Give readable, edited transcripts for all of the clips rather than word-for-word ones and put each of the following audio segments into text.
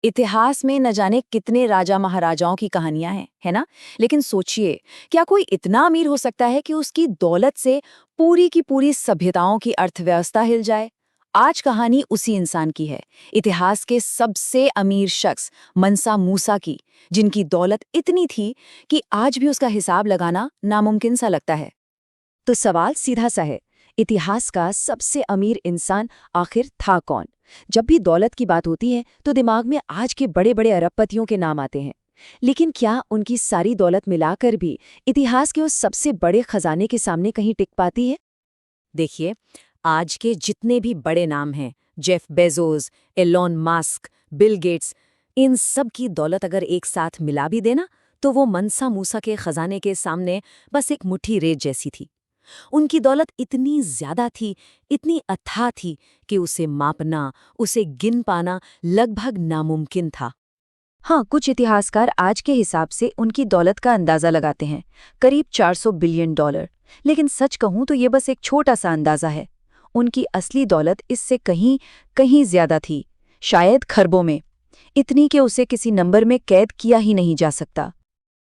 इतिहास में न जाने कितने राजा महाराजाओं की कहानियां हैं, है ना? लेकिन सोचिए, क्या कोई इतना अमीर हो सकता है कि उसकी दौलत से पूरी की पूरी सभ्यताओं की अर्थव्यवस्था हिल जाए? आज कहानी उसी इंसान की है, इतिहास के सबसे अमीर शख्स मनसा मूसा की, जिनकी दौलत इतनी थी कि आज भी उसका हिसाब लगाना नामुमकिन सा लगता है। तो सवाल सीधा सा है, इतिहास का सबसे अमीर इंसान आखिर था कौन? जब भी दौलत की बात होती है तो दिमाग में आज के बड़े बड़े अरबपतियों के नाम आते हैं। लेकिन क्या उनकी सारी दौलत मिलाकर भी इतिहास के उस सबसे बड़े खजाने के सामने कहीं टिक पाती है? देखिए, आज के जितने भी बड़े नाम हैं, Jeff Bezos, Elon Musk, Bill Gates, इन सब की दौलत अगर एक साथ मिला भी देना, तो वो मनसा मूसा के खजाने के सामने बस एक मुट्ठी रेत जैसी थी। उनकी दौलत इतनी ज्यादा थी, इतनी अथाह थी कि उसे मापना, उसे गिन पाना लगभग नामुमकिन था। हाँ, कुछ इतिहासकार आज के हिसाब से उनकी दौलत का अंदाजा लगाते हैं, करीब 400 बिलियन डॉलर। लेकिन सच कहूं तो ये बस एक छोटा सा अंदाजा है। उनकी असली दौलत इससे कहीं कहीं ज्यादा थी, शायद खरबों में, इतनी कि उसे किसी नंबर में कैद किया ही नहीं जा सकता।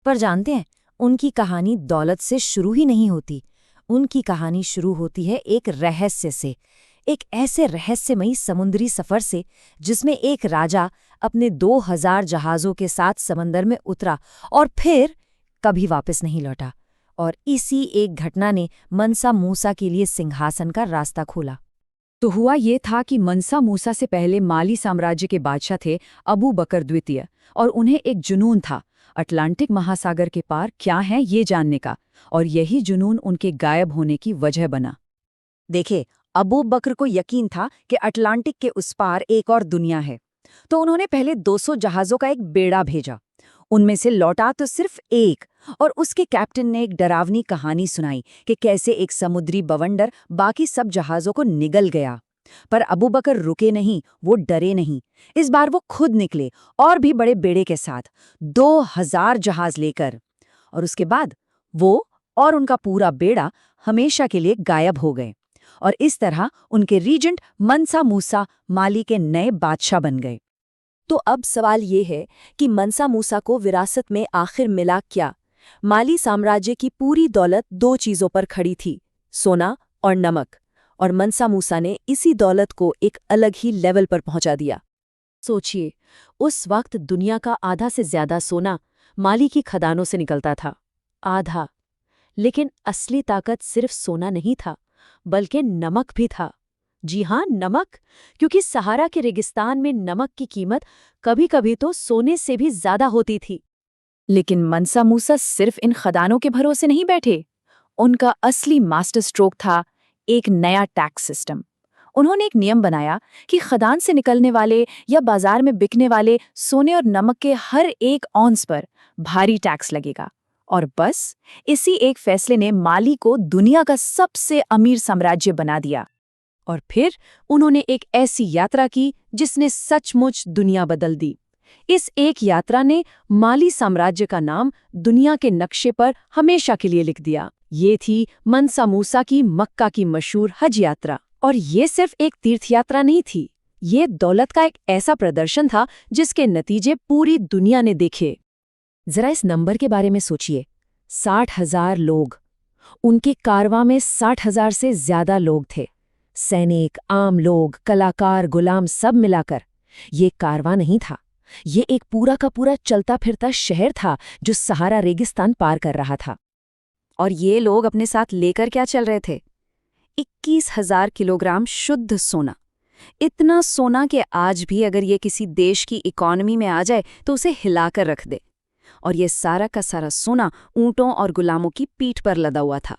पर जानते हैं, उनकी कहानी दौलत से शुरू ही नहीं होती। उनकी कहानी शुरू होती है एक रहस्य से, एक ऐसे रहस्यमयी समुद्री सफर से जिसमें एक राजा अपने 2000 जहाज़ों के साथ समंदर में उतरा और फिर कभी वापस नहीं लौटा। और इसी एक घटना ने मनसा मूसा के लिए सिंहासन का रास्ता खोला। तो हुआ ये था कि मनसा मूसा से पहले माली साम्राज्य के बादशाह थे अबू बकर द्वितीय, और उन्हें एक जुनून था अटलांटिक महासागर के पार क्या है ये जानने का, और यही जुनून उनके गायब होने की वजह बना। देखे, अबू बकर को यकीन था कि अटलांटिक के उस पार एक और दुनिया है, तो उन्होंने पहले 200 जहाज़ों का एक बेड़ा भेजा। उनमें से लौटा तो सिर्फ एक, और उसके कैप्टन ने एक डरावनी कहानी सुनाई कि कैसे एक समुद्री बवंडर बाकी सब जहाज़ों को निगल गया। पर अबू बकर रुके नहीं, वो डरे नहीं। इस बार वो खुद निकले, और भी बड़े बेड़े के साथ, 2000 जहाज लेकर। और उसके बाद वो और उनका पूरा बेड़ा हमेशा के लिए गायब हो गए। और इस तरह उनके रीजेंट मनसा मूसा माली के नए बादशाह बन गए। तो अब सवाल ये है कि मनसा मूसा को विरासत में आखिर मिला क्या? माली साम्राज्य की पूरी दौलत दो चीजों पर खड़ी थी, सोना और नमक, और मनसा मूसा ने इसी दौलत को एक अलग ही लेवल पर पहुंचा दिया। सोचिए, उस वक्त दुनिया का आधा से ज्यादा सोना माली की खदानों से निकलता था। आधा। लेकिन असली ताकत सिर्फ सोना नहीं था, बल्कि नमक भी था। जी हाँ, नमक, क्योंकि सहारा के रेगिस्तान में नमक की कीमत कभी-कभी तो सोने से भी ज्यादा होती थी। लेकिन मनसा मूसा सिर्फ इन खदानों के भरोसे नहीं बैठे। उनका असली मास्टर स्ट्रोक था एक नया टैक्स सिस्टम। उन्होंने एक नियम बनाया कि खदान से निकलने वाले या बाजार में बिकने वाले सोने और नमक के हर एक औंस पर भारी टैक्स लगेगा। और बस इसी एक फैसले ने माली को दुनिया का सबसे अमीर साम्राज्य बना दिया। और फिर उन्होंने एक ऐसी यात्रा की जिसने सचमुच दुनिया बदल दी। इस एक यात्रा ने माली साम्राज्य का नाम दुनिया के नक्शे पर हमेशा के लिए लिख दिया। ये थी मनसा मूसा की मक्का की मशहूर हज यात्रा। और ये सिर्फ एक तीर्थयात्रा नहीं थी, ये दौलत का एक ऐसा प्रदर्शन था जिसके नतीजे पूरी दुनिया ने देखे। जरा इस नंबर के बारे में सोचिए, 60,000 लोग। उनके कारवां में 60,000 से ज्यादा लोग थे, सैनिक, आम लोग, कलाकार, गुलाम, सब मिलाकर। ये कारवां नहीं था, ये एक पूरा का पूरा चलता फिरता शहर था जो सहारा रेगिस्तान पार कर रहा था। और ये लोग अपने साथ लेकर क्या चल रहे थे? 21,000 किलोग्राम शुद्ध सोना। इतना सोना कि आज भी अगर ये किसी देश की इकॉनमी में आ जाए तो उसे हिलाकर रख दे। और ये सारा का सारा सोना ऊंटों और गुलामों की पीठ पर लदा हुआ था।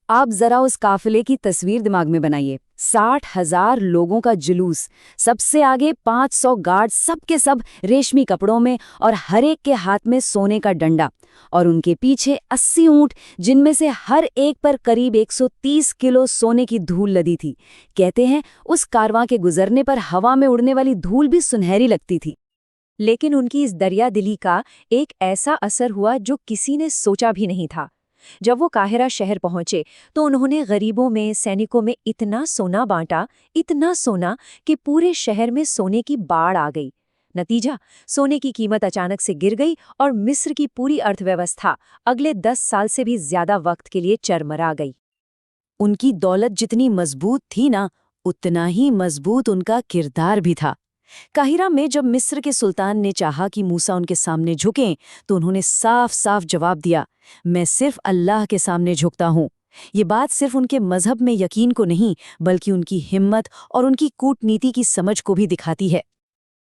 आप जरा उस काफिले की तस्वीर दिमाग में बनाइए। 60,000 लोगों का जुलूस, सबसे आगे 500 गार्ड, सब के सब रेशमी कपड़ों में और हर एक के हाथ में सोने का डंडा, और उनके पीछे 80 ऊंट जिनमें से हर एक पर करीब 130 किलो सोने की धूल लदी थी। कहते हैं उस कारवां के गुजरने पर हवा में उड़ने वाली धूल भी सुनहरी लगती थी। लेकिन उनकी इस दरिया दिली का एक ऐसा असर हुआ जो किसी ने सोचा भी नहीं था। जब वो काहिरा शहर पहुंचे तो उन्होंने गरीबों में, सैनिकों में इतना सोना बांटा, इतना सोना कि पूरे शहर में सोने की बाढ़ आ गई। नतीजा, सोने की कीमत अचानक से गिर गई और मिस्र की पूरी अर्थव्यवस्था अगले 10 साल से भी ज्यादा वक्त के लिए चरमरा गई। उनकी दौलत जितनी मजबूत थी ना, उतना ही मजबूत उनका किरदार भी था। काहिरा में जब मिस्र के सुल्तान ने चाहा कि मूसा उनके सामने झुकें, तो उन्होंने साफ साफ जवाब दिया, मैं सिर्फ अल्लाह के सामने झुकता हूँ। ये बात सिर्फ उनके मजहब में यकीन को नहीं, बल्कि उनकी हिम्मत और उनकी कूटनीति की समझ को भी दिखाती है।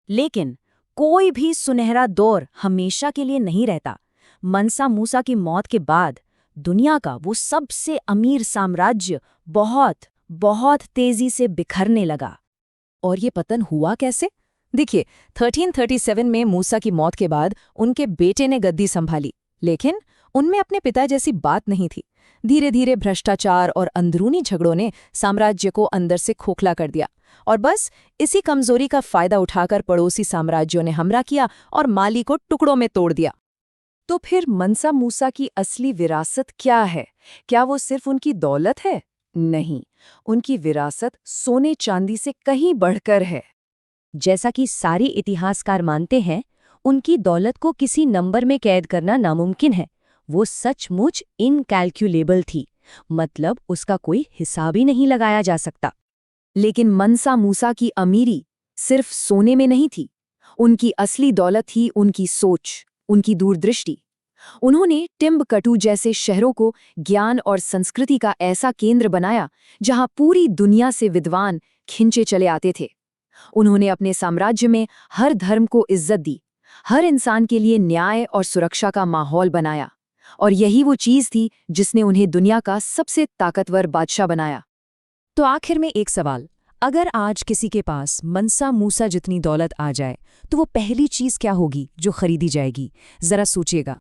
लेकिन कोई भी सुनहरा दौर हमेशा के लिए नहीं रहता। मनसा मूसा की मौत के बाद दुनिया का वो सबसे अमीर साम्राज्य बहुत बहुत तेजी से बिखरने लगा। और ये पतन हुआ कैसे? देखिए, 1337 में मूसा की मौत के बाद उनके बेटे ने गद्दी संभाली, लेकिन उनमें अपने पिता जैसी बात नहीं थी। धीरे धीरे भ्रष्टाचार और अंदरूनी झगड़ों ने साम्राज्य को अंदर से खोखला कर दिया, और बस इसी कमजोरी का फायदा उठाकर पड़ोसी साम्राज्यों ने हमला किया और माली को टुकड़ों में तोड़ दिया। तो फिर मनसा मूसा की असली विरासत क्या है? क्या वो सिर्फ उनकी दौलत है? नहीं, उनकी विरासत सोने चांदी से कहीं बढ़कर है। जैसा कि सारे इतिहासकार मानते हैं, उनकी दौलत को किसी नंबर में कैद करना नामुमकिन है। वो सचमुच इनकैल्कुलेबल थी, मतलब उसका कोई हिसाब ही नहीं लगाया जा सकता। लेकिन मनसा मूसा की अमीरी सिर्फ सोने में नहीं थी। उनकी असली दौलत थी उनकी सोच, उनकी दूरदृष्टि। उन्होंने टिम्बकटू जैसे शहरों को ज्ञान और संस्कृति का ऐसा केंद्र बनाया जहां पूरी दुनिया से विद्वान खिंचे चले आते थे। उन्होंने अपने साम्राज्य में हर धर्म को इज्जत दी, हर इंसान के लिए न्याय और सुरक्षा का माहौल बनाया, और यही वो चीज थी जिसने उन्हें दुनिया का सबसे ताकतवर बादशाह बनाया। तो आखिर में एक सवाल, अगर आज किसी के पास मनसा मूसा जितनी दौलत आ जाए, तो वो पहली चीज क्या होगी जो खरीदी जाएगी? जरा सोचिएगा।